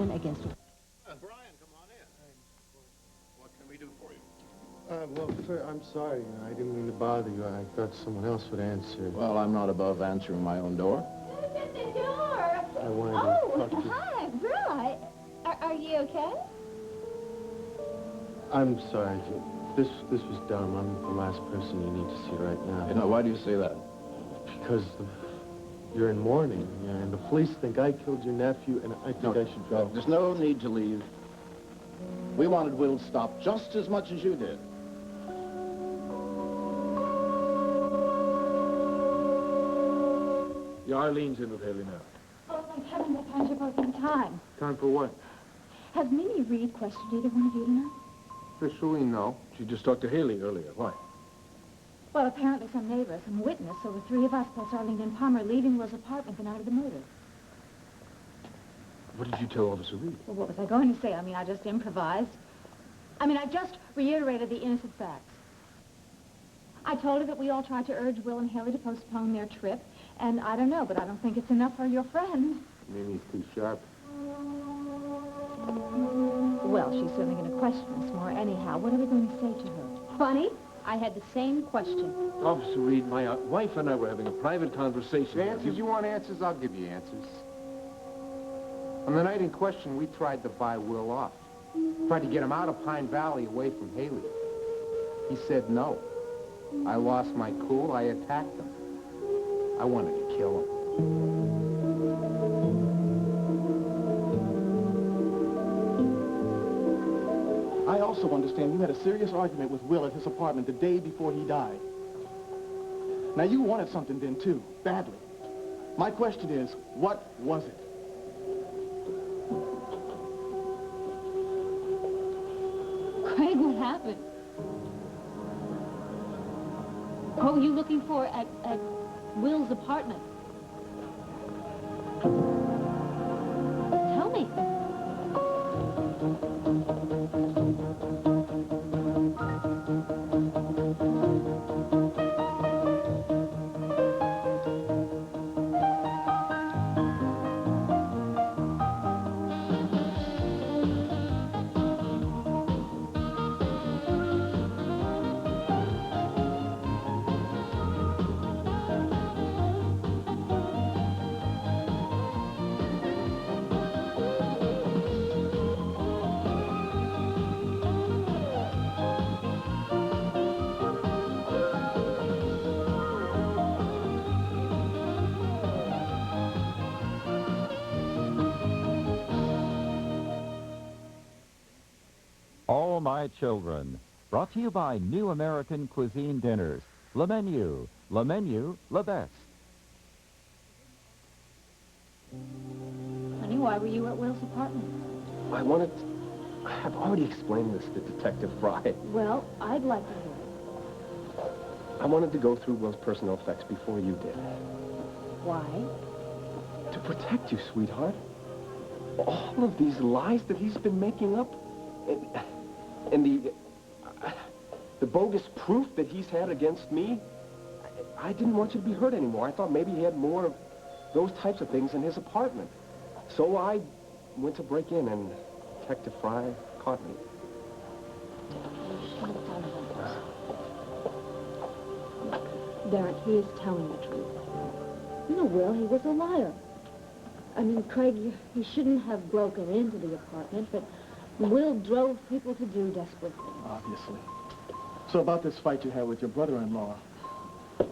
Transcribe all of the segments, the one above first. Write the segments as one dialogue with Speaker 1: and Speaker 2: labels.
Speaker 1: action against...
Speaker 2: Brian, come on in. What can we do for you?
Speaker 3: Well, I'm sorry. I didn't mean to bother you. I thought someone else would answer.
Speaker 2: Well, I'm not above answering my own door.
Speaker 4: Who's at the door?
Speaker 3: I wanted to talk to you.
Speaker 4: Hi, Bright. Are you okay?
Speaker 3: I'm sorry. This was dumb. I'm the last person you need to see right now.
Speaker 2: You know, why do you say that?
Speaker 3: Because you're in mourning, and the police think I killed your nephew, and I think I should go.
Speaker 2: There's no need to leave. We wanted Will stopped just as much as you did.
Speaker 5: Yeah, Arlene's in with Haley now.
Speaker 4: Oh, thank heavens, I found you both in time.
Speaker 5: Time for what?
Speaker 4: Has Minnie Reed questioned either one of you tonight?
Speaker 5: Officially, no. She just talked to Haley earlier. Why?
Speaker 4: Well, apparently some neighbor, some witness, saw the three of us plus Arlene and Palmer leaving Will's apartment the night of the murder.
Speaker 5: What did you tell Officer Reed?
Speaker 4: Well, what was I going to say? I mean, I just improvised. I just reiterated the innocent facts. I told her that we all tried to urge Will and Haley to postpone their trip, and I don't know, but I don't think it's enough for your friend.
Speaker 5: Minnie's too sharp.
Speaker 4: Well, she's certainly going to question us more anyhow. What are we going to say to her?
Speaker 1: Funny, I had the same question.
Speaker 5: Officer Reed, my wife and I were having a private conversation.
Speaker 6: Answers? You want answers? I'll give you answers. On the night in question, we tried to buy Will off. Tried to get him out of Pine Valley away from Haley. He said no. I lost my cool. I attacked him. I wanted to kill him.
Speaker 7: I also understand you had a serious argument with Will at his apartment the day before he died. Now, you wanted something then, too, badly. My question is, what was it?
Speaker 1: Craig, what happened? What were you looking for at Will's apartment? Tell me.
Speaker 8: All My Children, brought to you by New American Cuisine Dinners. Le Menu, le best.
Speaker 1: Honey, why were you at Will's apartment?
Speaker 6: I've already explained this to Detective Fry.
Speaker 1: Well, I'd like to hear it.
Speaker 6: I wanted to go through Will's personal effects before you did.
Speaker 1: Why?
Speaker 6: To protect you, sweetheart. All of these lies that he's been making up, and the bogus proof that he's had against me, I didn't want you to be hurt anymore. I thought maybe he had more of those types of things in his apartment. So I went to break in, and Detective Fry caught me.
Speaker 1: Derek, he is telling the truth. You know, Will, he was a liar. I mean, Craig, you shouldn't have broken into the apartment, but Will drove people to do desperate things.
Speaker 7: Obviously. So about this fight you had with your brother-in-law,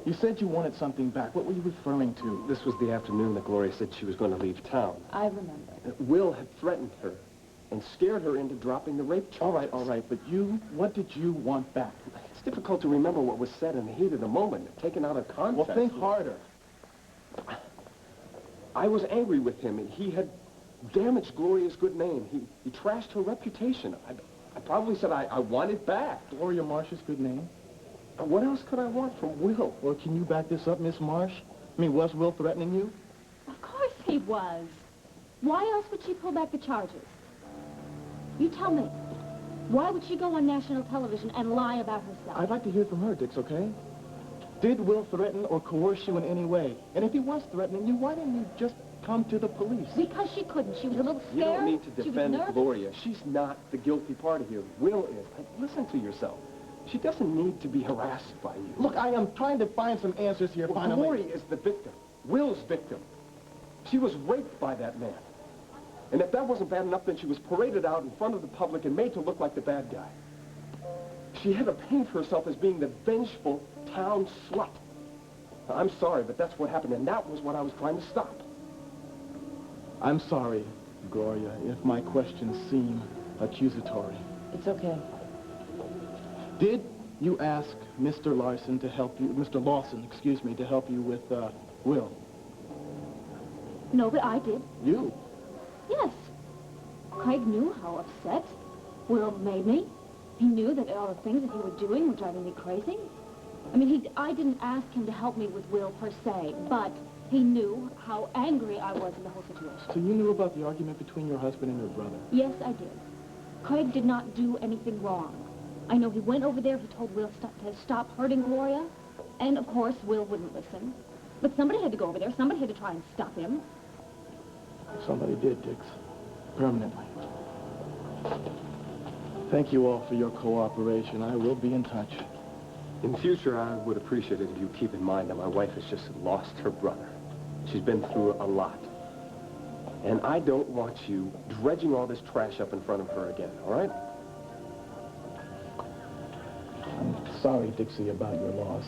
Speaker 7: you said you wanted something back. What were you referring to?
Speaker 6: This was the afternoon that Gloria said she was going to leave town.
Speaker 1: I remember.
Speaker 6: Will had threatened her and scared her into dropping the rape charge.
Speaker 7: All right, but what did you want back?
Speaker 6: It's difficult to remember what was said in the heat of the moment, taken out of context.
Speaker 7: Well, think harder.
Speaker 6: I was angry with him, and he had damaged Gloria's good name. He trashed her reputation. I probably said I want it back.
Speaker 7: Gloria Marsh's good name?
Speaker 6: What else could I want from Will?
Speaker 7: Well, can you back this up, Miss Marsh? I mean, was Will threatening you?
Speaker 1: Of course he was. Why else would she pull back the charges? You tell me. Why would she go on national television and lie about herself?
Speaker 7: I'd like to hear from her, Dix, okay? Did Will threaten or coerce you in any way? And if he was threatening you, why didn't you just come to the police?
Speaker 1: Because she couldn't. She was a little scared.
Speaker 6: You don't need to
Speaker 1: She was
Speaker 6: defend
Speaker 1: nervous.
Speaker 6: Gloria. She's not the guilty party here. Will is. Listen to yourself. She doesn't need to be harassed by you.
Speaker 7: Look, I am trying to find some answers here,
Speaker 6: Well,
Speaker 7: finally.
Speaker 6: Gloria is the victim. Will's victim. She was raped by that man. And if that wasn't bad enough, then she was paraded out in front of the public and made to look like the bad guy. She had to paint herself as being the vengeful town slut. Now, I'm sorry, but that's what happened, and that was what I was trying to stop.
Speaker 7: I'm sorry, Gloria, if my questions seem accusatory.
Speaker 1: It's okay.
Speaker 7: Did you ask Mr. Larson to help you, Mr. Lawson, excuse me, to help you with, Will?
Speaker 1: No, but I did.
Speaker 7: You?
Speaker 1: Yes. Craig knew how upset Will made me. He knew that all the things that he was doing were driving me crazy. I mean, I didn't ask him to help me with Will per se, but he knew how angry I was in the whole situation.
Speaker 7: So you knew about the argument between your husband and your brother?
Speaker 1: Yes, I did. Craig did not do anything wrong. I know he went over there, he told Will to stop hurting Gloria, and of course, Will wouldn't listen. But somebody had to go over there, somebody had to try and stop him.
Speaker 7: Somebody did, Dix. Permanently. Thank you all for your cooperation. I will be in touch.
Speaker 6: In future, I would appreciate it if you keep in mind that my wife has just lost her brother. She's been through a lot. And I don't want you dredging all this trash up in front of her again, all right?
Speaker 7: I'm sorry, Dixie, about your loss.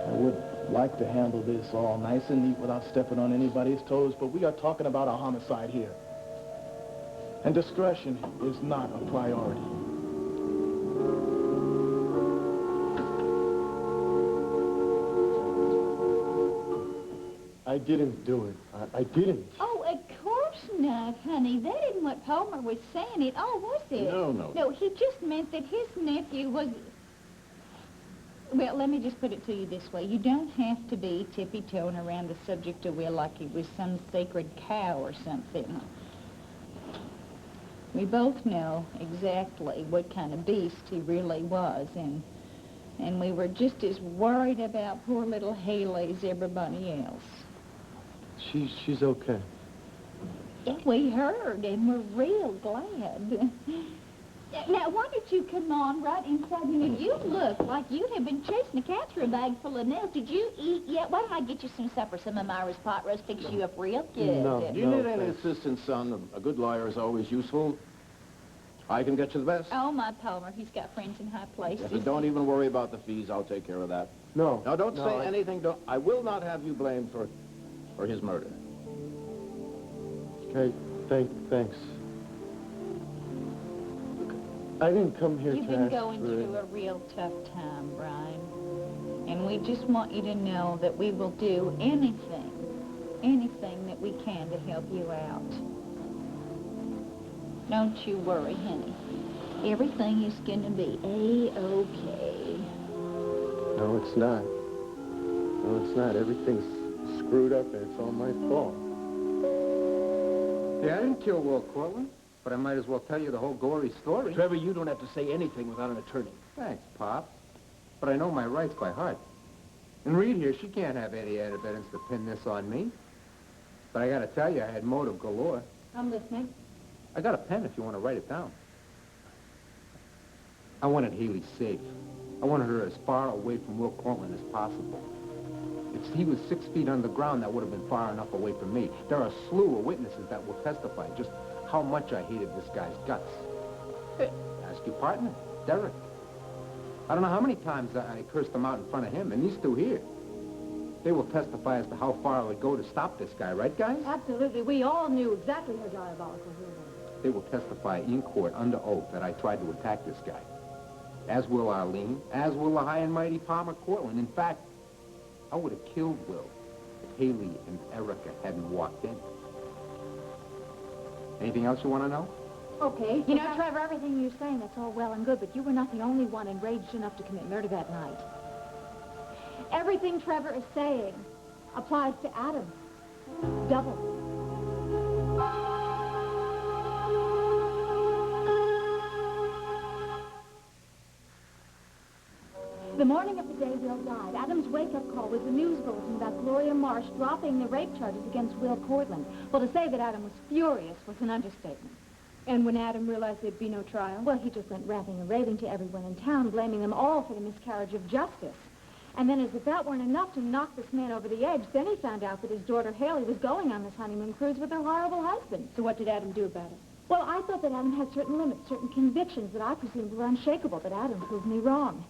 Speaker 7: I would like to handle this all nice and neat without stepping on anybody's toes, but we are talking about a homicide here. And discretion is not a priority.
Speaker 3: I didn't do it. I didn't.
Speaker 4: Oh, of course not, honey. That isn't what Palmer was saying at all, was it?
Speaker 2: No.
Speaker 4: No, he just meant that his nephew was... Well, let me just put it to you this way. You don't have to be tippy-toeing around the subject of Will like he was some sacred cow or something. We both know exactly what kind of beast he really was, and we were just as worried about poor little Haley as everybody else.
Speaker 3: She's okay.
Speaker 4: Yeah, we heard, and we're real glad. Now, why don't you come on right inside? You look like you have been chasing a cat through a bag full of nails. Did you eat yet? Why don't I get you some supper? Some of Myra's pot roast fix you up real good.
Speaker 3: No.
Speaker 2: Do you need any assistance, son? A good lawyer is always useful. I can get you the best.
Speaker 4: Oh, my Palmer, he's got friends in high places.
Speaker 2: But don't even worry about the fees. I'll take care of that.
Speaker 3: No.
Speaker 2: Now, don't say anything. I will not have you blamed for his murder.
Speaker 3: Okay, thanks. I didn't come here
Speaker 4: You've
Speaker 3: to
Speaker 4: been
Speaker 3: ask
Speaker 4: going
Speaker 3: for
Speaker 4: through a real tough time, Brian. And we just want you to know that we will do anything that we can to help you out. Don't you worry, honey. Everything is going to be A-okay.
Speaker 3: No, it's not. No, it's not. Everything's screwed up and it's all my fault.
Speaker 9: Yeah, I didn't kill Will Cortland, but I might as well tell you the whole gory story.
Speaker 6: Trevor, you don't have to say anything without an attorney.
Speaker 9: Thanks, Pop. But I know my rights by heart. And Reed here, she can't have any evidence to pin this on me. But I gotta tell you, I had motive galore.
Speaker 1: I'm listening.
Speaker 9: I got a pen if you want to write it down. I wanted Haley safe. I wanted her as far away from Will Cortland as possible. If he was 6 feet underground, that would have been far enough away from me. There are a slew of witnesses that will testify just how much I hated this guy's guts. Ask your partner, Derek. I don't know how many times I cursed him out in front of him, and he's still here. They will testify as to how far I would go to stop this guy, right, guys?
Speaker 1: Absolutely. We all knew exactly how diabolical he was.
Speaker 9: They will testify in court under oath that I tried to attack this guy. As will Arlene, as will the high and mighty Palmer Cortland. In fact, I would have killed Will if Haley and Erica hadn't walked in. Anything else you want to know?
Speaker 1: Okay.
Speaker 4: You know, Trevor, everything you're saying, that's all well and good, but you were not the only one enraged enough to commit murder that night. Everything Trevor is saying applies to Adam. Double. The morning of the day Will died, Adam's wake-up call was the news bulletin about Gloria Marsh dropping the rape charges against Will Cortland. Well, to say that Adam was furious was an understatement.
Speaker 10: And when Adam realized there'd be no trial?
Speaker 4: Well, he just went ranting and raving to everyone in town, blaming them all for the miscarriage of justice. And then, as if that weren't enough to knock this man over the edge, then he found out that his daughter Haley was going on this honeymoon cruise with her horrible husband.
Speaker 10: So what did Adam do about it?
Speaker 4: Well, I thought that Adam had certain limits, certain convictions that I presumed were unshakable, but Adam proved me wrong.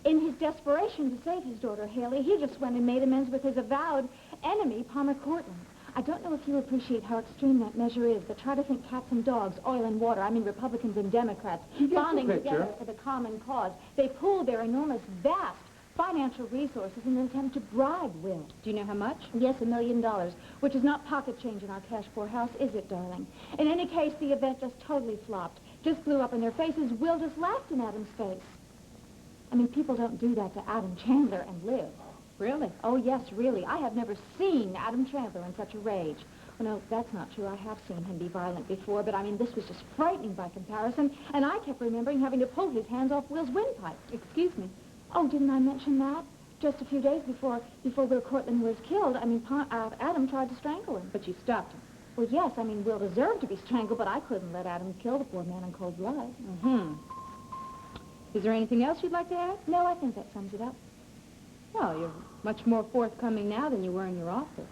Speaker 4: In his desperation to save his daughter Haley, he just went and made amends with his avowed enemy, Palmer Cortland. I don't know if you appreciate how extreme that measure is, but try to think cats and dogs, oil and water, I mean Republicans and Democrats, bonding together for the common cause. They pooled their enormous, vast financial resources in an attempt to bribe Will.
Speaker 10: Do you know how much?
Speaker 4: Yes, $1 million, which is not pocket change in our cash poorhouse, is it, darling? In any case, the event just totally flopped. Just blew up in their faces. Will just laughed in Adam's face. I mean, people don't do that to Adam Chandler and live.
Speaker 10: Really?
Speaker 4: Oh, yes, really. I have never seen Adam Chandler in such a rage. Well, no, that's not true. I have seen him be violent before, but I mean, this was just frightening by comparison, and I kept remembering having to pull his hands off Will's windpipe.
Speaker 10: Excuse me.
Speaker 4: Oh, didn't I mention that? Just a few days before Will Cortland was killed, I mean, Adam tried to strangle him.
Speaker 10: But you stopped him.
Speaker 4: Well, yes, I mean, Will deserved to be strangled, but I couldn't let Adam kill the poor man in cold blood.
Speaker 10: Mm-hmm. Is there anything else you'd like to add?
Speaker 4: No, I think that sums it up.
Speaker 10: Well, you're much more forthcoming now than you were in your office.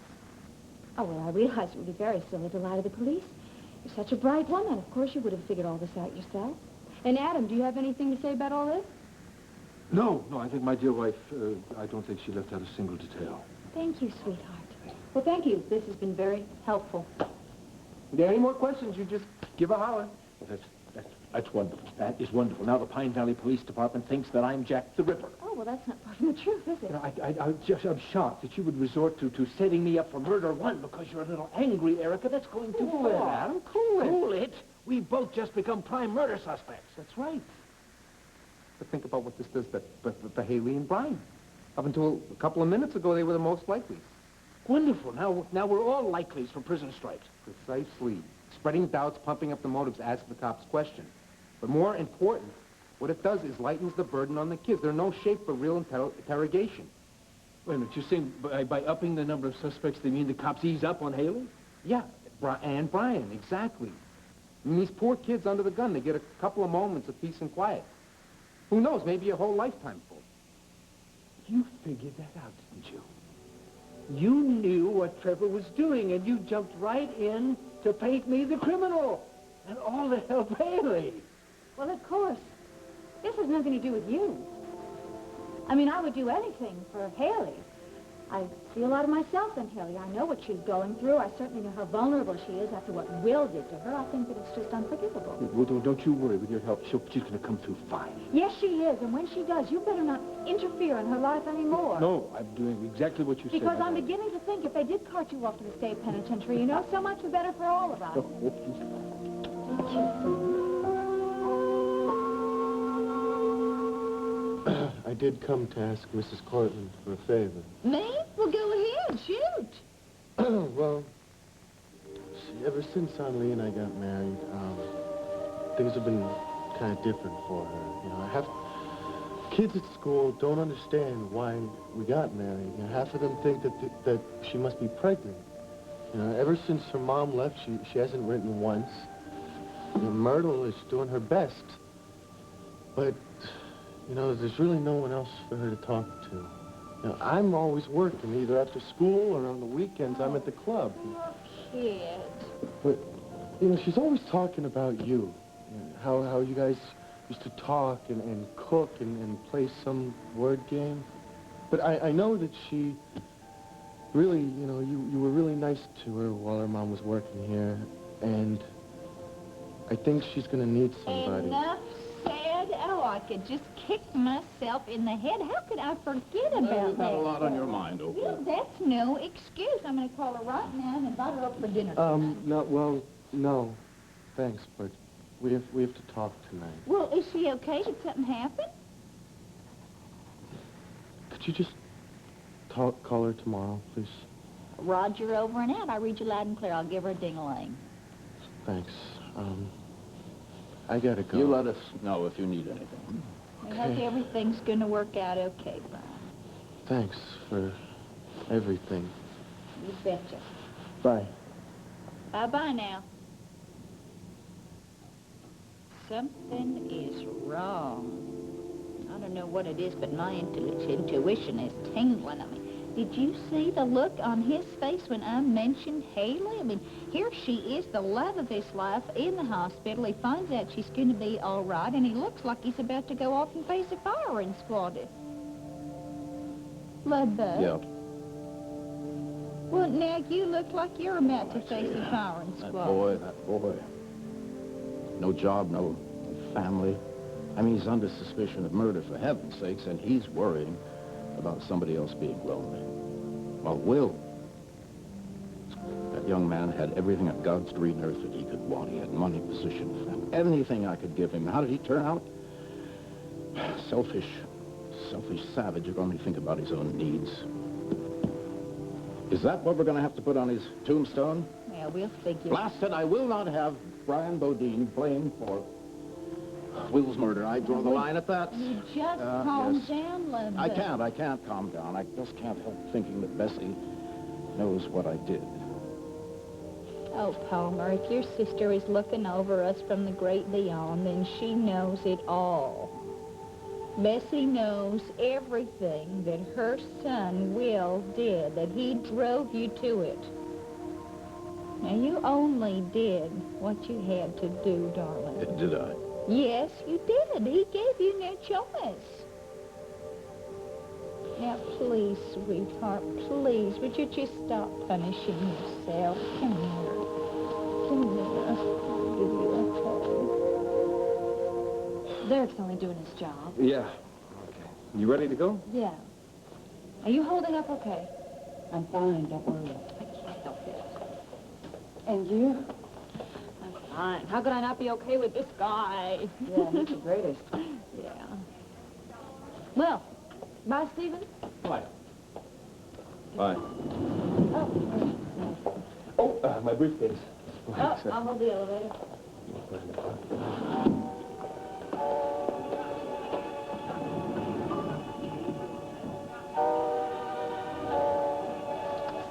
Speaker 4: Oh, well, I realized it would be very silly to lie to the police. You're such a bright woman. Of course you would have figured all this out yourself.
Speaker 10: And Adam, do you have anything to say about all this?
Speaker 5: No, I think my dear wife, I don't think she left out a single detail.
Speaker 4: Thank you, sweetheart.
Speaker 10: Well, thank you. This has been very helpful.
Speaker 6: If there are any more questions, you just give a holler.
Speaker 2: Well, that's wonderful. That is wonderful. Now the Pine Valley Police Department thinks that I'm Jack the Ripper.
Speaker 4: Oh, well, that's not far from the truth, is it?
Speaker 2: You know, I'm shocked that you would resort to setting me up for murder, one, because you're a little angry, Erica. That's going too
Speaker 6: Cool it,
Speaker 2: far.
Speaker 6: Adam, cool it.
Speaker 2: Cool it? We've both just become prime murder suspects.
Speaker 6: That's right. But think about what this does to Haley and Brian. Up until a couple of minutes ago, they were the most likely.
Speaker 2: Wonderful. Now we're all likelies for prison stripes.
Speaker 6: Precisely. Spreading doubts, pumping up the motives, ask the cops question. But more important, what it does is lightens the burden on the kids. They're no shape for real interrogation.
Speaker 5: Wait a minute, you're saying by upping the number of suspects, they mean the cops ease up on Haley?
Speaker 6: Yeah, and Brian, exactly. I mean, these poor kids under the gun, they get a couple of moments of peace and quiet. Who knows, maybe a whole lifetime full.
Speaker 2: You figured that out, didn't you? You knew what Trevor was doing, and you jumped right in to paint me the criminal. And all to help Haley.
Speaker 4: Well, of course. This has nothing to do with you. I mean, I would do anything for Haley. I see a lot of myself in Haley. I know what she's going through. I certainly know how vulnerable she is after what Will did to her. I think that it's just unforgivable.
Speaker 2: Well, don't you worry. With your help, she's going to come through fine.
Speaker 4: Yes, she is. And when she does, you better not interfere in her life anymore.
Speaker 5: No, I'm doing exactly what you said.
Speaker 4: Because I'm beginning to think if they did cart you off to the state penitentiary, you know, so much the better for all of us.
Speaker 3: I did come to ask Mrs. Cortland for a favor.
Speaker 11: Me? Well, go ahead. Shoot.
Speaker 3: Well, see, ever since Aunt Lee and I got married, things have been kind of different for her. You know, half kids at school don't understand why we got married. You know, half of them think that she must be pregnant. You know, ever since her mom left, she hasn't written once. You know, Myrtle is doing her best, but you know, there's really no one else for her to talk to. You know, I'm always working, either after school or on the weekends. I'm at the club.
Speaker 11: Kid.
Speaker 3: But, you know, she's always talking about you. How you guys used to talk and cook and play some word game. But I know that she really, you know, you were really nice to her while her mom was working here. And I think she's going to need somebody.
Speaker 11: Enough said. Oh, I could just kick myself in the head. How could I forget about that?
Speaker 2: You've got a lot on your mind, Opal.
Speaker 11: Well, that's no excuse. I'm going to call her right now and invite her up for dinner.
Speaker 3: No. Thanks, but we have to talk tonight.
Speaker 11: Well, is she okay? Did something happen?
Speaker 3: Could you just call her tomorrow, please?
Speaker 11: Roger, over and out. I read you loud and clear. I'll give her a ding-a-ling.
Speaker 3: Thanks. I gotta go.
Speaker 2: You let us know if you need anything.
Speaker 11: I hope
Speaker 3: Okay.
Speaker 11: everything's going to work out okay, Brian.
Speaker 3: Thanks for everything.
Speaker 11: You betcha.
Speaker 3: Bye.
Speaker 11: Bye-bye now. Something is wrong. I don't know what it is, but my intuition is tingling. I mean, did you see the look on his face when I mentioned Haley? I mean, here she is, the love of his life, in the hospital. He finds out she's going to be all right, and he looks like he's about to go off and face a firing squad. Bloodbug.
Speaker 6: Yeah.
Speaker 11: Well, now you look like you're about to face a firing squad.
Speaker 12: That boy. No job, no family. I mean, he's under suspicion of murder, for heaven's sakes, and he's worrying about somebody else being lonely. Well, Will, that young man had everything on God's green earth that he could want. He had money, position, family, anything I could give him. How did he turn out? Selfish savage who'd only think about his own needs. Is that what we're going to have to put on his tombstone?
Speaker 11: Yeah, we'll figure.
Speaker 12: Blasted, I will not have Brian Bodine blamed for Will's murder. I draw the line at that.
Speaker 11: You just calm
Speaker 12: yes.
Speaker 11: down, Bloodbug.
Speaker 12: I can't calm down. I just can't help thinking that Bessie knows what I did.
Speaker 11: Oh, Palmer, if your sister is looking over us from the great beyond, then she knows it all. Bessie knows everything that her son, Will, did, that he drove you to it. Now, you only did what you had to do, darling.
Speaker 12: Did I?
Speaker 11: Yes, you did. He gave you no choice. Now, please, sweetheart, please, would you just stop punishing yourself? Come here. Come here. I'll give you a hug.
Speaker 4: Derek's only doing his job.
Speaker 6: Yeah. Okay. You ready to go?
Speaker 4: Yeah. Are you holding up okay?
Speaker 10: I'm fine, don't worry.
Speaker 4: I can't help it.
Speaker 10: And you?
Speaker 4: I'm fine. How could I not be okay with this guy?
Speaker 10: Yeah, he's the greatest.
Speaker 4: Yeah. Well, bye, Stephen.
Speaker 6: Bye. Bye.
Speaker 4: Oh,
Speaker 6: My briefcase.
Speaker 4: I'll hold the elevator.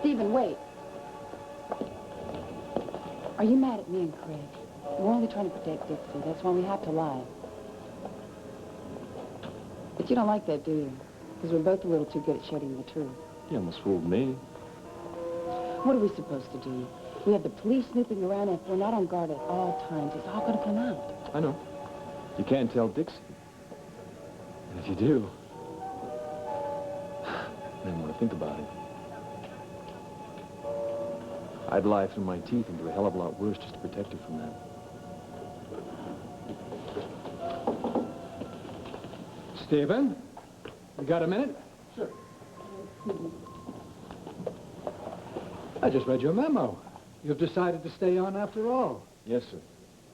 Speaker 10: Stephen, wait. Are you mad at me and Craig? We're only trying to protect Dixie. That's why we have to lie. But you don't like that, do you? Because we're both a little too good at shouting the truth.
Speaker 6: You almost fooled me.
Speaker 10: What are we supposed to do? We have the police snooping around, and if we're not on guard at all times, it's all going to come out.
Speaker 6: I know. You can't tell Dixie. And if you do, then want to think about it. I'd lie through my teeth and do a hell of a lot worse just to protect her from that.
Speaker 2: Stephen, you got a minute?
Speaker 3: Sure.
Speaker 2: I just read your memo. You've decided to stay on after all.
Speaker 6: Yes, sir.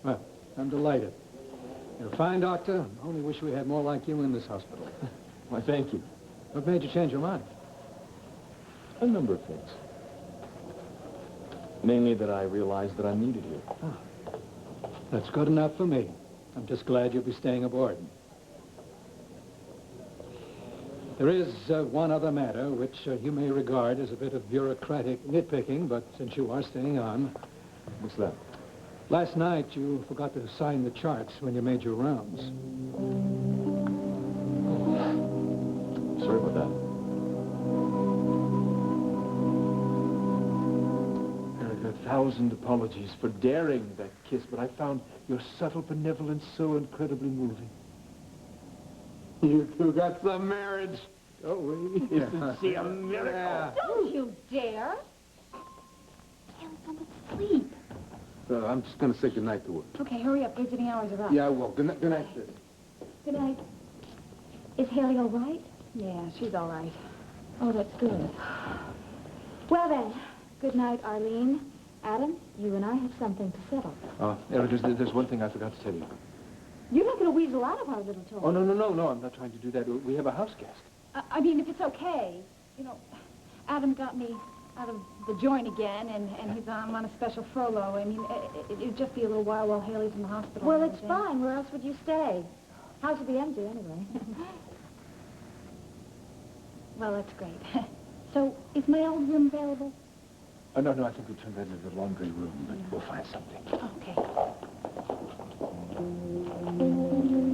Speaker 2: Well, I'm delighted. You're a fine doctor. I only wish we had more like you in this hospital.
Speaker 6: Why, thank you.
Speaker 2: What made you change your mind?
Speaker 6: A number of things. Mainly that I realized that I'm needed here.
Speaker 2: That's good enough for me. I'm just glad you'll be staying aboard. There is one other matter which you may regard as a bit of bureaucratic nitpicking, but since you are staying on...
Speaker 6: What's that?
Speaker 2: Last night, you forgot to sign the charts when you made your rounds.
Speaker 6: Sorry about that.
Speaker 5: Eric, 1,000 apologies for daring that kiss, but I found your subtle benevolence so incredibly moving. You two got some marriage. Oh, we isn't see a miracle. Yeah.
Speaker 11: Don't you dare. Tell someone to sleep.
Speaker 9: I'm just going to say goodnight to her.
Speaker 4: Okay, hurry up. Visiting hours are up.
Speaker 9: Yeah, I will. Good night, sis.
Speaker 4: Good night. Is Haley all right?
Speaker 10: Yeah, she's all right.
Speaker 4: Oh, that's good. Well, then, good night, Arlene. Adam, you and I have something to settle.
Speaker 5: Eric, there's one thing I forgot to tell you.
Speaker 4: You're not going to weasel out of our little talk.
Speaker 5: Oh, no, I'm not trying to do that. We have a house guest.
Speaker 4: I mean, if it's okay. You know, Adam got me out of the joint again, and he's on a special furlough. I mean, it'd just be a little while Haley's in the hospital. Well, it's fine. Where else would you stay? How's the MJ, anyway? Well, that's great. So, is my old room available?
Speaker 5: Oh, no, I think we turned that into the laundry room, but we'll find something.
Speaker 4: Okay.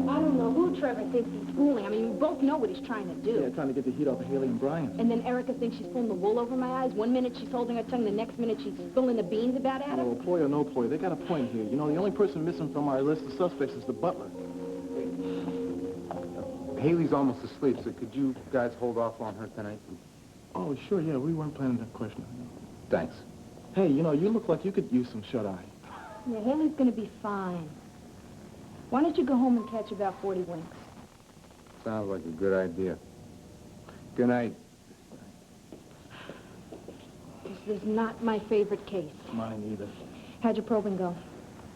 Speaker 4: I don't know who Trevor thinks he's fooling. I mean, we both know what he's trying to do.
Speaker 7: Yeah, trying to get the heat off of Haley and Brian.
Speaker 4: And then Erica thinks she's pulling the wool over my eyes. One minute she's holding her tongue, the next minute she's spilling the beans about Adam.
Speaker 7: Well, ploy or no ploy, they got a point here. You know, the only person missing from our list of suspects is the butler.
Speaker 9: Haley's almost asleep, so could you guys hold off on her tonight?
Speaker 7: Oh, sure, yeah, we weren't planning that question.
Speaker 9: Thanks.
Speaker 7: Hey, you know, you look like you could use some shut-eye.
Speaker 4: Yeah, Haley's gonna be fine. Why don't you go home and catch about 40 winks?
Speaker 9: Sounds like a good idea. Good night.
Speaker 4: This is not my favorite case.
Speaker 7: Mine either.
Speaker 4: How'd your probing go?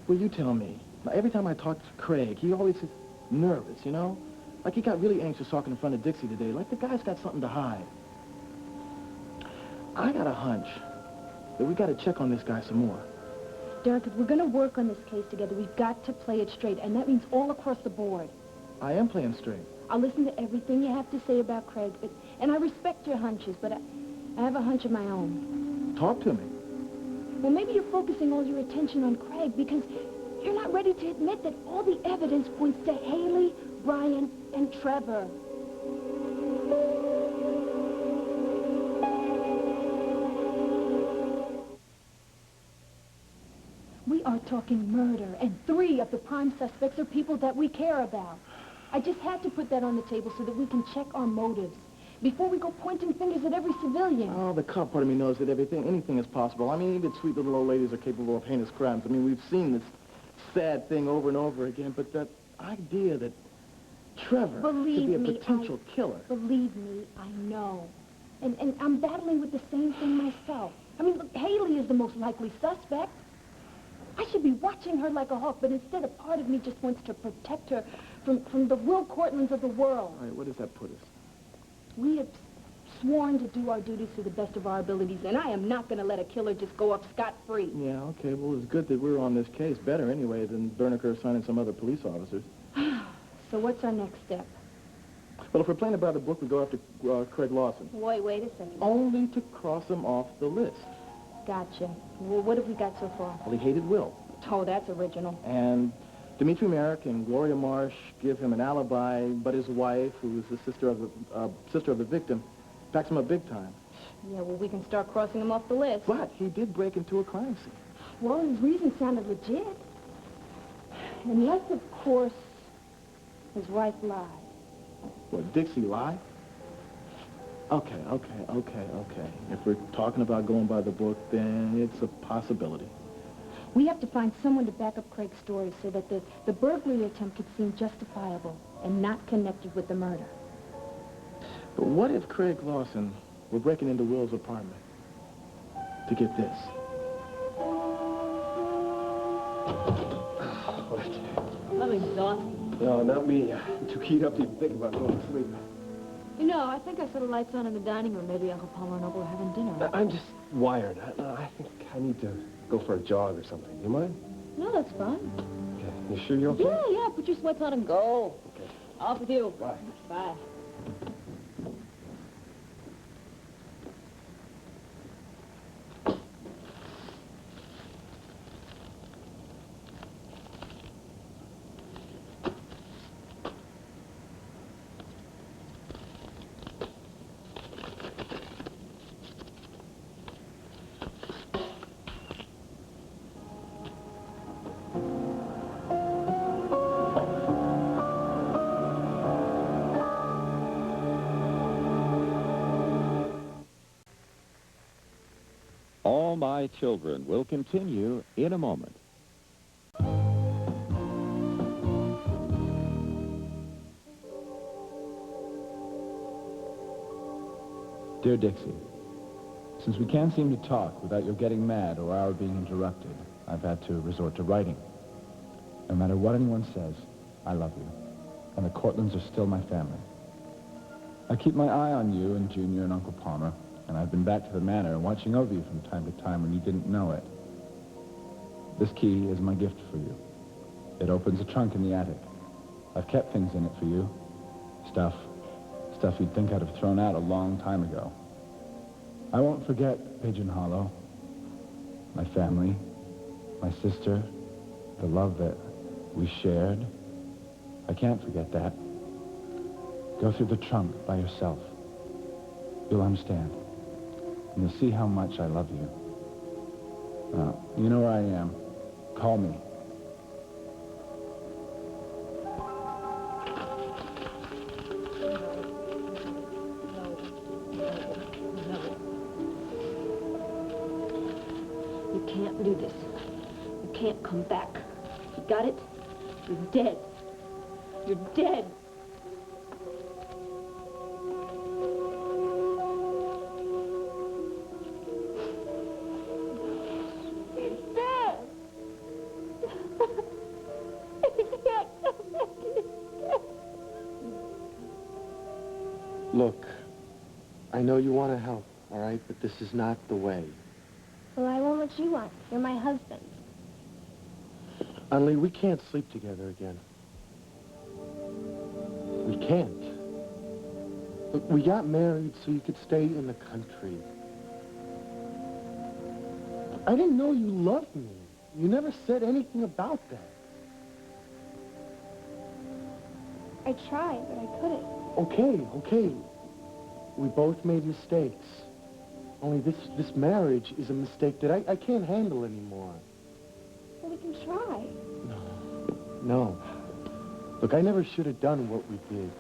Speaker 7: Well, you tell me. Now, every time I talk to Craig, he always is nervous, you know? Like he got really anxious talking in front of Dixie today, like the guy's got something to hide. I got a hunch that we got to check on this guy some more.
Speaker 4: Derek, if we're going to work on this case together, we've got to play it straight, and that means all across the board.
Speaker 7: I am playing straight.
Speaker 4: I'll listen to everything you have to say about Craig, and I respect your hunches, but I have a hunch of my own.
Speaker 7: Talk to me.
Speaker 4: Well, maybe you're focusing all your attention on Craig because you're not ready to admit that all the evidence points to Haley, Brian, and Trevor. We are talking murder, and 3 of the prime suspects are people that we care about. I just had to put that on the table so that we can check our motives before we go pointing fingers at every civilian.
Speaker 7: Oh, the cop part of me knows that anything is possible. I mean, even sweet little old ladies are capable of heinous crimes. I mean, we've seen this sad thing over and over again, but that idea that Trevor could be a potential killer.
Speaker 4: Believe me, I know. And I'm battling with the same thing myself. I mean, look, Haley is the most likely suspect. I should be watching her like a hawk, but instead a part of me just wants to protect her from the Will Cortlands of the world.
Speaker 7: All right, where does that put us?
Speaker 4: We have sworn to do our duties to the best of our abilities, and I am not going to let a killer just go off scot-free.
Speaker 7: Yeah, okay, well, it's good that we're on this case. Better, anyway, than Berniker assigning some other police officers.
Speaker 4: So what's our next step?
Speaker 7: Well, if we're playing about the book, we go after Craig Lawson.
Speaker 4: Wait a second.
Speaker 7: Only to cross him off the list.
Speaker 4: Gotcha. Well, what have we got so far?
Speaker 7: Well, he hated Will.
Speaker 4: Oh, that's original.
Speaker 7: And Dimitri Merrick and Gloria Marsh give him an alibi, but his wife, who is the sister of the victim, backs him up big time.
Speaker 4: Yeah, well, we can start crossing him off the list.
Speaker 7: But he did break into a crime scene.
Speaker 4: Well, his reason sounded legit. Unless, of course, his wife lied.
Speaker 7: What, Dixie lied? Okay. If we're talking about going by the book, then it's a possibility.
Speaker 4: We have to find someone to back up Craig's story so that the burglary attempt could seem justifiable and not connected with the murder.
Speaker 7: But what if Craig Lawson were breaking into Will's apartment to get this?
Speaker 1: I'm exhausted.
Speaker 6: No, not me. I'm too keyed up to even think about going to sleep.
Speaker 1: You know, I think I saw the lights on in the dining room. Maybe Uncle Palmer and Uncle are having dinner.
Speaker 6: I'm just wired. I think I need to go for a jog or something. You mind?
Speaker 1: No, that's fine.
Speaker 6: Okay. You sure you're okay?
Speaker 1: Yeah. Put your sweats on and go.
Speaker 6: Okay.
Speaker 1: Off with you.
Speaker 6: Bye.
Speaker 1: Bye.
Speaker 8: All My Children will continue in a moment.
Speaker 5: Dear Dixie, since we can't seem to talk without your getting mad or our being interrupted, I've had to resort to writing. No matter what anyone says, I love you, and the Cortlands are still my family. I keep my eye on you and Junior and Uncle Palmer, and I've been back to the manor watching over you from time to time when you didn't know it. This key is my gift for you. It opens a trunk in the attic.
Speaker 13: I've kept things in it for you. Stuff you'd think I'd have thrown out a long time ago. I won't forget Pigeon Hollow, my family, my sister, the love that we shared. I can't forget that. Go through the trunk by yourself. You'll understand. And you'll see how much I love you. You know where I am. Call me.
Speaker 1: You can't do this. You can't come back. You got it? You're dead. You're dead.
Speaker 3: Look, I know you want to help, all right? But this is not the way.
Speaker 14: Well, I want what you want. You're my husband.
Speaker 3: Anli, we can't sleep together again. We can't. Look, we got married so you could stay in the country. I didn't know you loved me. You never said anything about that.
Speaker 14: I tried, but I couldn't.
Speaker 3: Okay. We both made mistakes. Only this marriage is a mistake that I can't handle anymore.
Speaker 14: Well, we can try.
Speaker 3: No. Look, I never should have done what we did.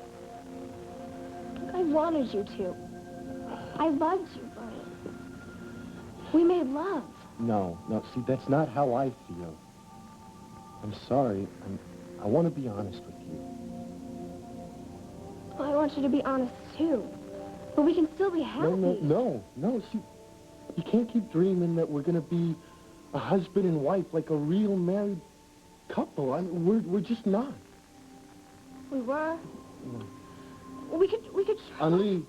Speaker 14: Look, I wanted you to. I loved you, Bernie. We made love.
Speaker 3: No, see, that's not how I feel. I'm sorry. I want to be honest with you.
Speaker 14: Well, I want you to be honest, too. But we can still be happy.
Speaker 3: No. See, you can't keep dreaming that we're going to be a husband and wife like a real married couple. I mean, we're just not.
Speaker 14: We were?
Speaker 3: No.
Speaker 14: Well, we could try.
Speaker 3: Anli,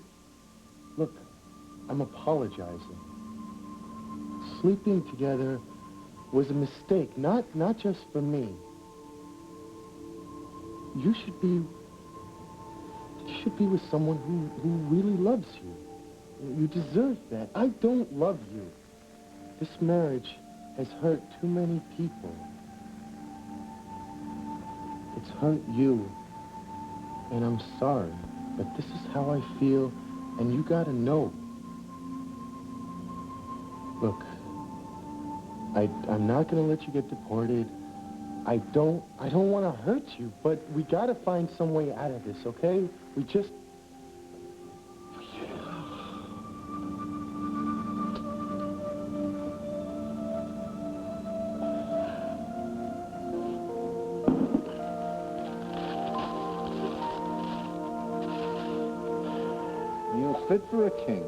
Speaker 3: look, I'm apologizing. Sleeping together was a mistake, not just for me. You should be with someone who really loves you. You deserve that. I don't love you. This marriage has hurt too many people. It's hurt you. And I'm sorry, but this is how I feel, and you gotta know. Look, I'm not gonna let you get deported. I don't want to hurt you, but we gotta find some way out of this, okay? We just...
Speaker 9: You're fit for a king.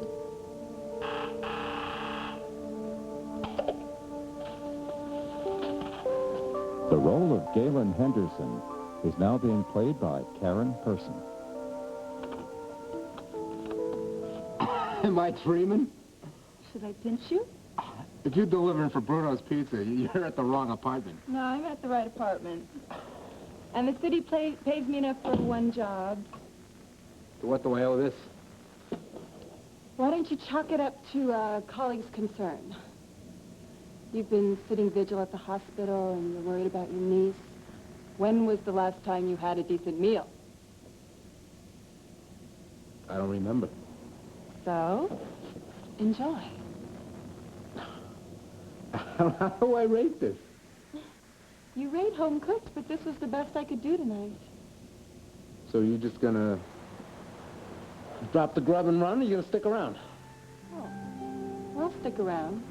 Speaker 8: The role of Galen Henderson is now being played by Karen Person.
Speaker 9: Am I dreaming?
Speaker 10: Should I pinch you?
Speaker 9: If you're delivering for Bruno's Pizza, you're at the wrong apartment.
Speaker 10: No, I'm at the right apartment. And the city pays me enough for one job.
Speaker 9: So what do I owe this?
Speaker 10: Why don't you chalk it up to a colleague's concern? You've been sitting vigil at the hospital and you're worried about your niece. When was the last time you had a decent meal?
Speaker 9: I don't remember.
Speaker 10: So, enjoy.
Speaker 9: How do I rate this?
Speaker 10: You rate home cooked, but this was the best I could do tonight.
Speaker 9: So you're just gonna drop the grub and run, or you gonna stick around?
Speaker 10: Oh, I'll stick around,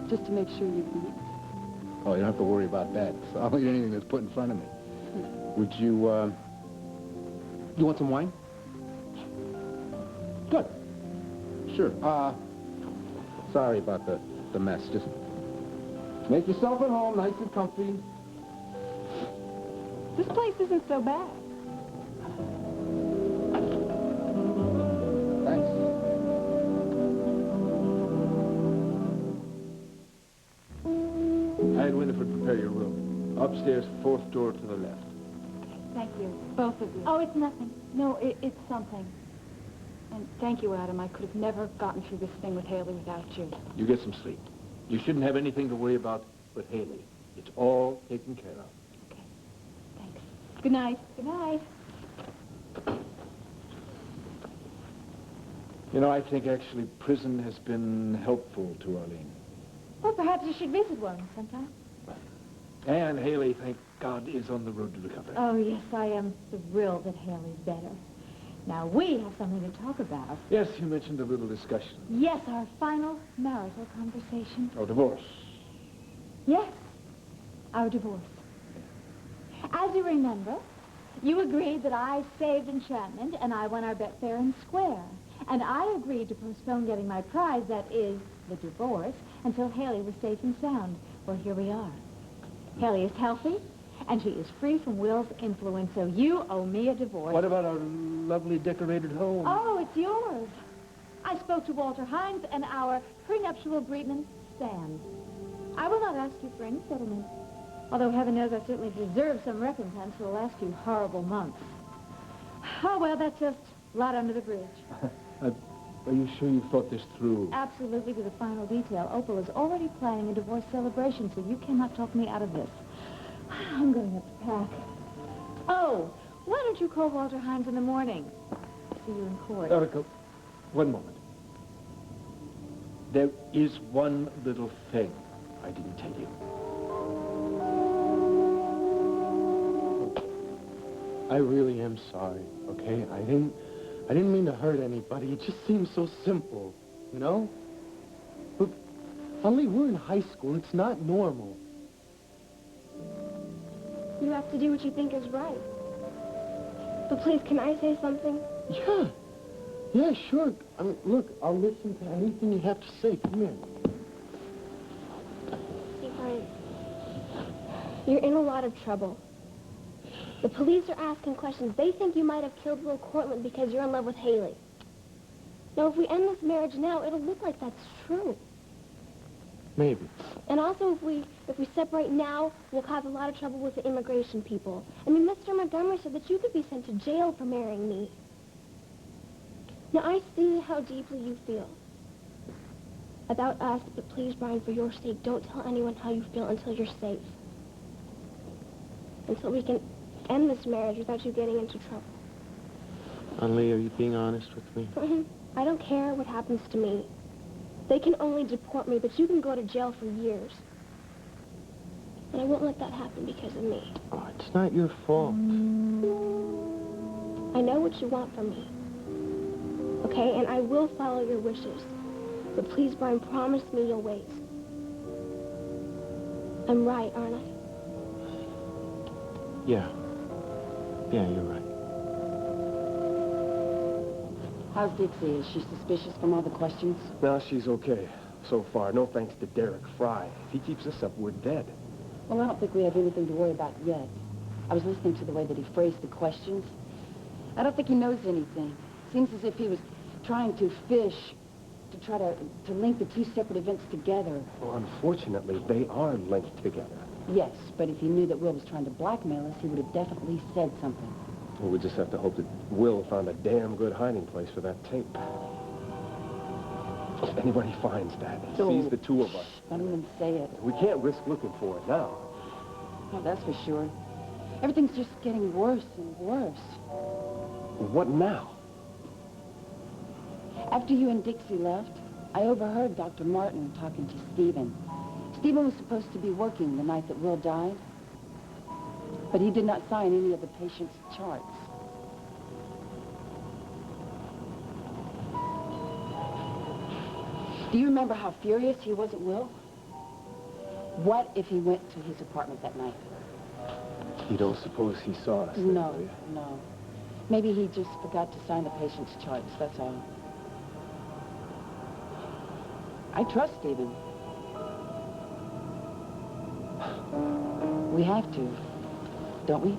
Speaker 10: just to make sure you eat.
Speaker 9: Oh, you don't have to worry about that. So I'll eat anything that's put in front of me. Would you, you want some wine? Good. Sure. Sorry about the mess. Just make yourself at home, nice and comfy.
Speaker 10: This place isn't so bad.
Speaker 9: Thanks.
Speaker 5: I had Winifred prepare your room. Upstairs, fourth door to the left.
Speaker 10: Thank you, both of you.
Speaker 4: Oh, it's nothing.
Speaker 10: No, it's something. And thank you, Adam. I could have never gotten through this thing with Haley without you.
Speaker 5: You get some sleep. You shouldn't have anything to worry about with Haley. It's all taken care of.
Speaker 10: Okay. Thanks. Good night.
Speaker 4: Good night.
Speaker 5: You know, I think actually prison has been helpful to Arlene.
Speaker 4: Well, perhaps you should visit one sometime.
Speaker 5: And Haley, thank God, is on the road to recovery.
Speaker 4: Oh, yes, I am thrilled that Haley's better. Now, we have something to talk about.
Speaker 5: Yes, you mentioned a little discussion.
Speaker 4: Yes, our final marital conversation.
Speaker 5: Oh, divorce.
Speaker 4: Yes, our divorce. As you remember, you agreed that I saved Enchantment and I won our bet fair and square. And I agreed to postpone getting my prize, that is, the divorce, until Haley was safe and sound. Well, here we are. Haley is healthy, and she is free from Will's influence, so you owe me a divorce.
Speaker 5: What about our lovely decorated home?
Speaker 4: Oh, it's yours. I spoke to Walter Hines, and our prenuptial agreement stands. I will not ask you for any settlement, although heaven knows I certainly deserve some recompense for the last few horrible months. Oh, well, that's just right under the bridge.
Speaker 5: Are you sure you thought this through?
Speaker 4: Absolutely, to the final detail. Opal is already planning a divorce celebration, so you cannot talk me out of this. I'm going up to pack. Oh, why don't you call Walter Hines in the morning? See you in court.
Speaker 5: Erica, one moment. There is one little thing I didn't tell you.
Speaker 3: I really am sorry, okay? I didn't mean to hurt anybody. It just seems so simple, you know? But, only we're in high school. It's not normal.
Speaker 14: You have to do what you think is right. But please, can I say something?
Speaker 3: Yeah. Yeah, sure. I mean, look, I'll listen to anything you have to say. Come here.
Speaker 14: See, Brian, you're in a lot of trouble. The police are asking questions. They think you might have killed Will Cortland because you're in love with Haley. Now, if we end this marriage now, it'll look like that's true.
Speaker 3: Maybe.
Speaker 14: And also, if we separate now, we'll cause a lot of trouble with the immigration people. I mean, Mr. Montgomery said that you could be sent to jail for marrying me. Now, I see how deeply you feel about us, but please, Brian, for your sake, don't tell anyone how you feel until you're safe. Until we can end this marriage without you getting into trouble.
Speaker 3: Annalie, are you being honest with me?
Speaker 14: I don't care what happens to me. They can only deport me, but you can go to jail for years. And I won't let that happen because of me.
Speaker 3: Oh, it's not your fault.
Speaker 14: I know what you want from me. Okay, and I will follow your wishes. But please, Brian, promise me you'll wait. I'm right, aren't I?
Speaker 3: Yeah. Yeah, you're right.
Speaker 10: How's Dixie? Is she suspicious from all the questions?
Speaker 6: No, she's okay so far. No thanks to Derek Fry. If he keeps us up, we're dead.
Speaker 10: Well, I don't think we have anything to worry about yet. I was listening to the way that he phrased the questions. I don't think he knows anything. Seems as if he was trying to fish, to try to link the two separate events together.
Speaker 6: Well, unfortunately, they are linked together.
Speaker 10: Yes, but if he knew that Will was trying to blackmail us, he would have definitely said something.
Speaker 6: Well, we just have to hope that Will found a damn good hiding place for that tape. If anybody finds that, sees the two of us.
Speaker 10: Don't even say it.
Speaker 6: We can't risk looking for it now.
Speaker 10: No, that's for sure. Everything's just getting worse and worse.
Speaker 6: What now?
Speaker 10: After you and Dixie left, I overheard Dr. Martin talking to Stephen. Stephen was supposed to be working the night that Will died, but he did not sign any of the patient's charts. Do you remember how furious he was at Will? What if he went to his apartment that night?
Speaker 6: You don't suppose he saw us?
Speaker 10: No, no. Maybe he just forgot to sign the patient's charts, that's all. I trust Stephen. We have to, don't we?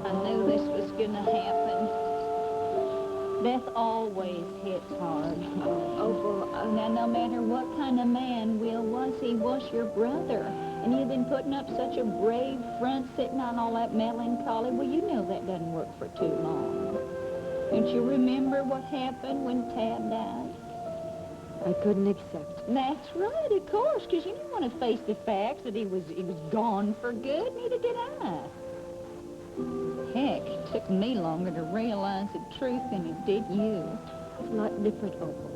Speaker 11: I knew this was gonna happen. Beth always hits hard. Opal, now no matter what kind of man Will was, he was your brother. And you've been putting up such a brave front, sitting on all that melancholy. Well, you know that doesn't work for too long. Don't you remember what happened when Tad died?
Speaker 1: I couldn't accept.
Speaker 11: That's right, of course, because you didn't want to face the facts that he was gone for good. Neither did I. Heck, it took me longer to realize the truth than it did you.
Speaker 1: It's a lot different, Opal.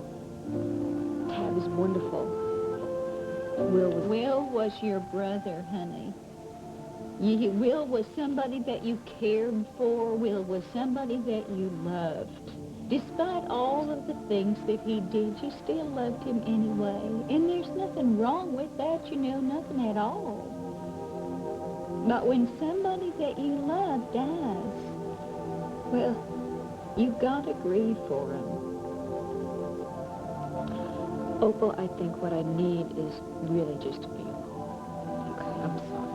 Speaker 1: Tad was wonderful.
Speaker 11: Will was your brother, honey. Will was somebody that you cared for. Will was somebody that you loved. Despite all of the things that he did, you still loved him anyway. And there's nothing wrong with that, you know, nothing at all. But when somebody that you love dies, well, you've got to grieve for him.
Speaker 1: Opal, I think what I need is really just a vehicle. Okay, I'm sorry.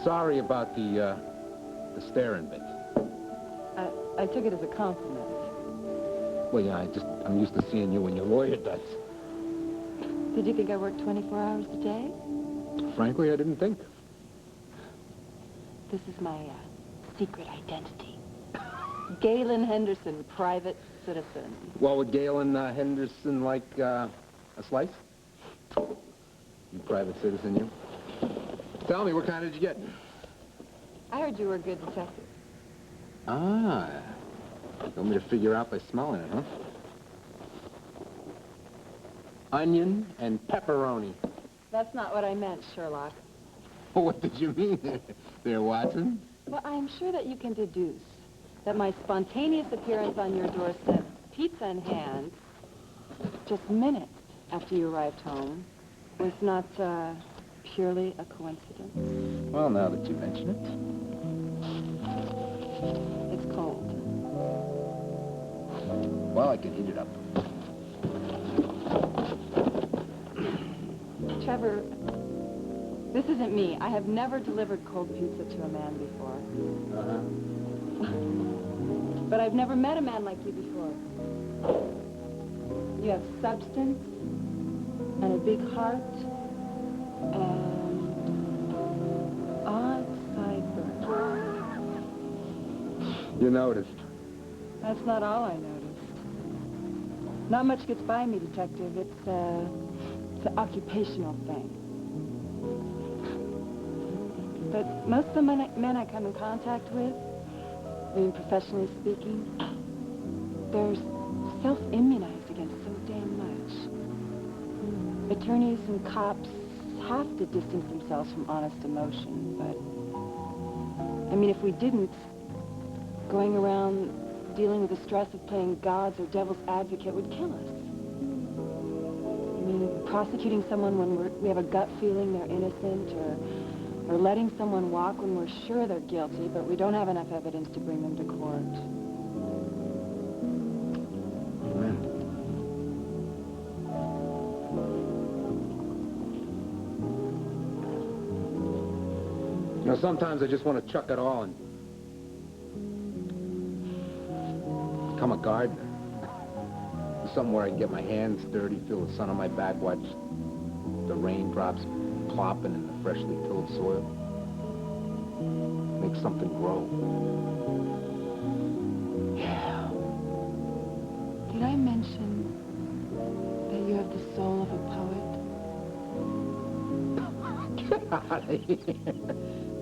Speaker 9: Sorry about the staring bit.
Speaker 10: I took it as a compliment.
Speaker 9: Well, yeah, I'm used to seeing you when your lawyer does.
Speaker 10: Did you think I worked 24 hours a day?
Speaker 9: Frankly, I didn't think.
Speaker 10: This is my secret identity. Galen Henderson, private citizen.
Speaker 9: Well, would Galen Henderson like a slice? You private citizen, you? Tell me, what kind did you get?
Speaker 10: I heard you were a good detective.
Speaker 9: Ah. You want me to figure out by smelling it, huh? Onion and pepperoni.
Speaker 10: That's not what I meant, Sherlock.
Speaker 9: What did you mean there, Watson?
Speaker 10: Well, I'm sure that you can deduce that my spontaneous appearance on your doorstep, pizza in hand, just minutes after you arrived home, was not, purely a coincidence.
Speaker 9: Well, now that you mention it.
Speaker 10: It's cold.
Speaker 9: Well, I can heat it up.
Speaker 10: Trevor, this isn't me. I have never delivered cold pizza to a man before. But I've never met a man like you before. You have substance and a big heart and odd sideburns.
Speaker 9: You noticed.
Speaker 10: That's not all I noticed. Not much gets by me, Detective. It's an occupational thing. But most of the men I come in contact with, I mean, professionally speaking, they're self-immunized against so damn much. Attorneys and cops have to distance themselves from honest emotion, but, I mean, if we didn't, going around dealing with the stress of playing God's or devil's advocate would kill us. I mean, prosecuting someone when we have a gut feeling they're innocent, or letting someone walk when we're sure they're guilty, but we don't have enough evidence to bring them to court.
Speaker 9: You know, sometimes I just want to chuck it all and become a gardener. Somewhere I can get my hands dirty, feel the sun on my back, watch the raindrops plopping in the freshly tilled soil. Make something grow. Yeah.
Speaker 10: Did I mention that you have the soul of a poet?
Speaker 9: Get out of here.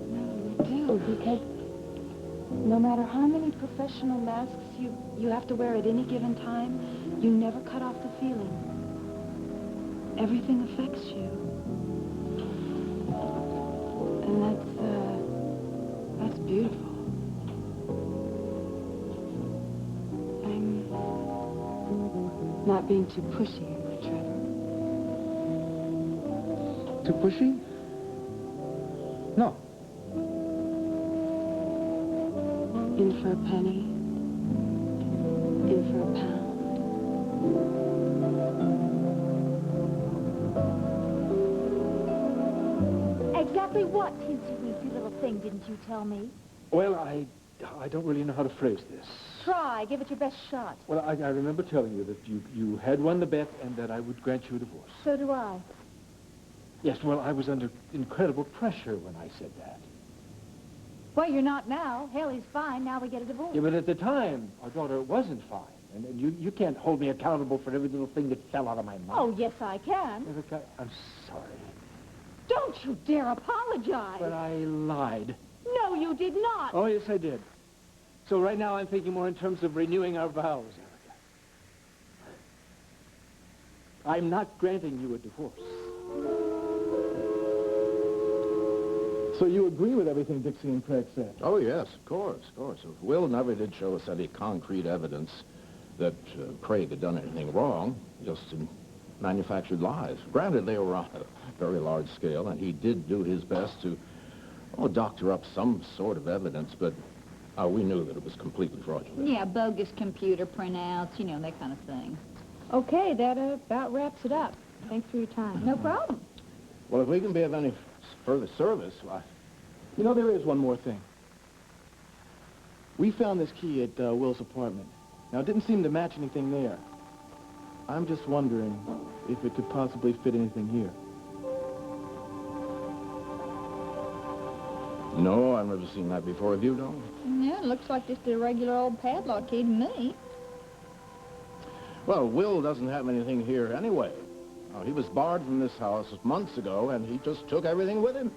Speaker 10: No, you do, because no matter how many professional masks you have to wear at any given time, you never cut off the feeling. Everything affects you. And that's beautiful. I'm not being too pushy, am I, Trevor?
Speaker 9: Too pushy? No.
Speaker 10: In for a penny. In for a pound.
Speaker 1: Exactly what teensy-weensy little thing didn't you tell me?
Speaker 5: Well, I don't really know how to phrase this.
Speaker 1: Try. Give it your best shot.
Speaker 5: Well, I remember telling you that you had won the bet and that I would grant you a divorce.
Speaker 1: So do I.
Speaker 5: Yes, well, I was under incredible pressure when I said that.
Speaker 1: Well, you're not now. Haley's fine. Now we get a divorce.
Speaker 5: Yeah, but at the time, our daughter wasn't fine. And you can't hold me accountable for every little thing that fell out of my mouth.
Speaker 1: Oh, yes, I can.
Speaker 5: Erica, I'm sorry.
Speaker 1: Don't you dare apologize.
Speaker 5: But I lied.
Speaker 1: No, you did not.
Speaker 5: Oh, yes, I did. So right now I'm thinking more in terms of renewing our vows, Erica. I'm not granting you a divorce.
Speaker 7: So you agree with everything Dixie and Craig said?
Speaker 12: Oh, yes, of course, of course. Will never did show us any concrete evidence that Craig had done anything wrong, just in manufactured lies. Granted, they were on a very large scale, and he did do his best to, doctor up some sort of evidence, but we knew that it was completely fraudulent.
Speaker 11: Yeah, bogus computer printouts, you know, that kind of thing.
Speaker 4: Okay, that about wraps it up. Thanks for your time.
Speaker 11: No problem.
Speaker 12: Well, if we can be of any further service, why...
Speaker 7: You know, there is one more thing. We found this key at Will's apartment. Now, it didn't seem to match anything there. I'm just wondering if it could possibly fit anything here.
Speaker 12: No, I've never seen that before. Have you, Dawn?
Speaker 11: Yeah, it looks like just a regular old padlock key to me.
Speaker 12: Well, Will doesn't have anything here anyway. He was barred from this house months ago, and he just took everything with him.